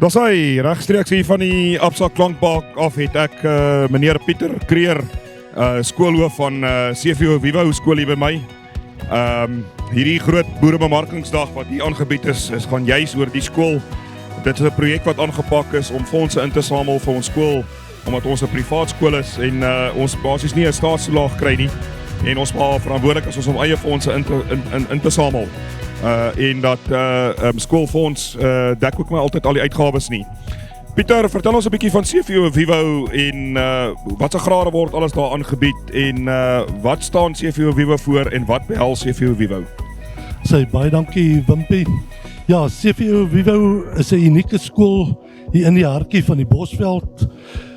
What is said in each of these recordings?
Dis hy, regstreeks hier van die Absa Klankbak af het ek meneer Pieter Kreer, skoolhoof van CVO Vivo skool hier by my. Hierdie groot boerebemarkingsdag wat hier aangebied is gaan juis oor die skool. Dit is 'n projek wat aangepak is om fondse in te samel vir ons skool, omdat ons 'n privaat skool is en ons basies nie 'n staatstoelaag kry nie. En ons maar verantwoordelik is om eie fondse in te samel. En dat skoolfonds dek ook maar altyd al die uitgawes nie. Pieter, vertel ons 'n bietjie van CVO Vivo en wat se grade word alles daar aangebied en wat staan CVO Vivo voor en wat behels CVO Vivo? Sê baie dankie Wimpie. Ja, CVO Vivo is 'n unieke skool hier in die hartjie van die Bosveld.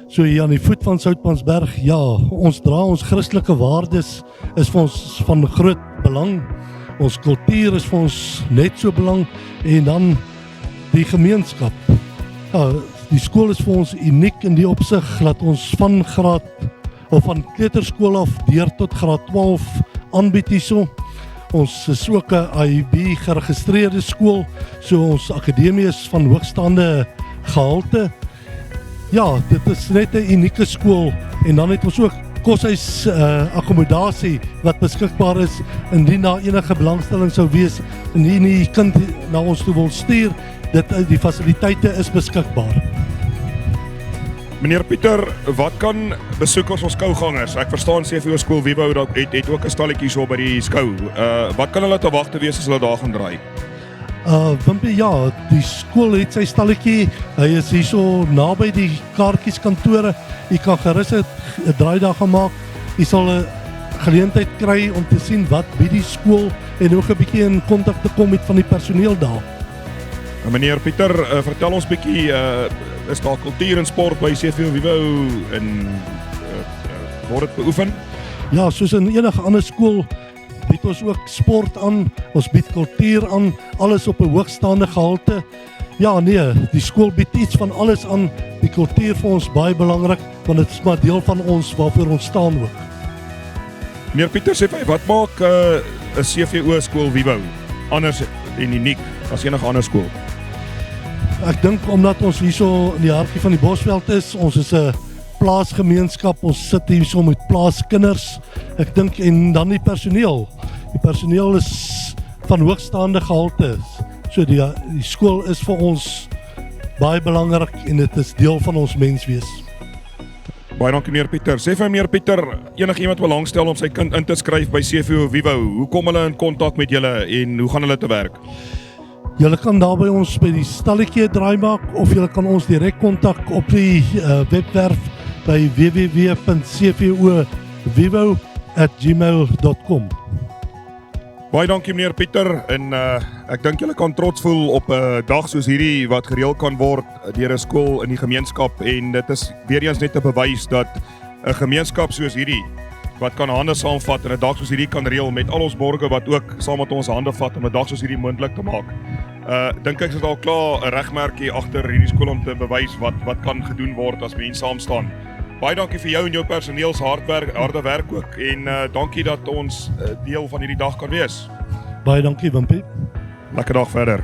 So hier aan die voet van Soutpansberg. Ja, ons dra ons Christelike waardes is vir ons van groot belang. Ons kultuur is vir ons net so belang en dan die gemeenskap. Ja, die skool is vir ons uniek in die opsig dat ons van graad of van kleuterskool af deur tot graad 12 aanbied hierso. Ons is ook 'n IB geregistreerde skool, so ons akademie is van hoogstaande gehalte. Ja, dit is net 'n unieke skool en dan het ons ook koshuis akkommodasie wat beskikbaar is indien daar enige belangstelling sou wees indien die kind na ons toe wil stuur. Die fasiliteite is beskikbaar. Meneer Pieter, wat kan besoekers of skougangers? Ek verstaan CVO skool Vivo het ook 'n stalletjie so by die skou. Wat kan hulle te wagte wees as hulle daar gaan draai? Wimpie, ja, die skool het sy stalletjie. Hy is hierso naby die kaartjieskantore. Jy kan gerus 'n draaidag gaan maak. Jy sal 'n geleentheid kry om te sien wat bied die skool en ook 'n bietjie in kontak te kom met van die personeel daar. Meneer Pieter, vertel ons bietjie, is daar kultuur en sport by CVO Vivo en word dit beoefen? Ja, soos in enige ander skool bied ons ook sport aan, ons bied kultuur aan, alles op 'n hoogstaande gehalte. Ja, nee, die skool bied iets van alles aan. Die kultuur vir ons baie belangrik, want dit is maar deel van ons waarvoor ons staan ook. Meneer Pieter, sê vir wat maak 'n CVO skool Vivo anders en uniek as enige ander skool? Ek dink omdat ons hierso in die hartjie van die Bosveld is, ons is 'n plaasgemeenskap, ons sit hierso met plaaskinders. Ek dink en dan die personeel. Die personeel is van hoogstaande gehalte. So die skool is vir ons baie belangrik en dit is deel van ons menswees. Baie dankie meneer Pieter. Sê vir meneer Pieter, enigiemand belangstel om sy kind in te skryf by CVO Vivo, hoe kom hulle in kontak met julle en hoe gaan hulle te werk? Julle kan daar by ons by die stalletjie draai maak of julle kan ons direk kontak op die webwerf by www.cvovivo@gmail.com. Baie dankie meneer Pieter en ek dink julle kan trots voel op 'n dag soos hierdie wat gereël kan word deur 'n skool in die gemeenskap en dit is weer eens net 'n bewys dat 'n gemeenskap soos hierdie wat kan hande saamvat en 'n dag soos hierdie kan reël met al ons borgers wat ook saam met ons hande vat om 'n dag soos hierdie moontlik te maak. Dink ek is al klaar 'n regmerkie agter hierdie skool om te bewys wat kan gedoen word as mense saam staan. Baie dankie vir jou en jou personeel se harde werk ook en dankie dat ons deel van hierdie dag kan wees. Baie dankie Wimpie. Lekker dag verder.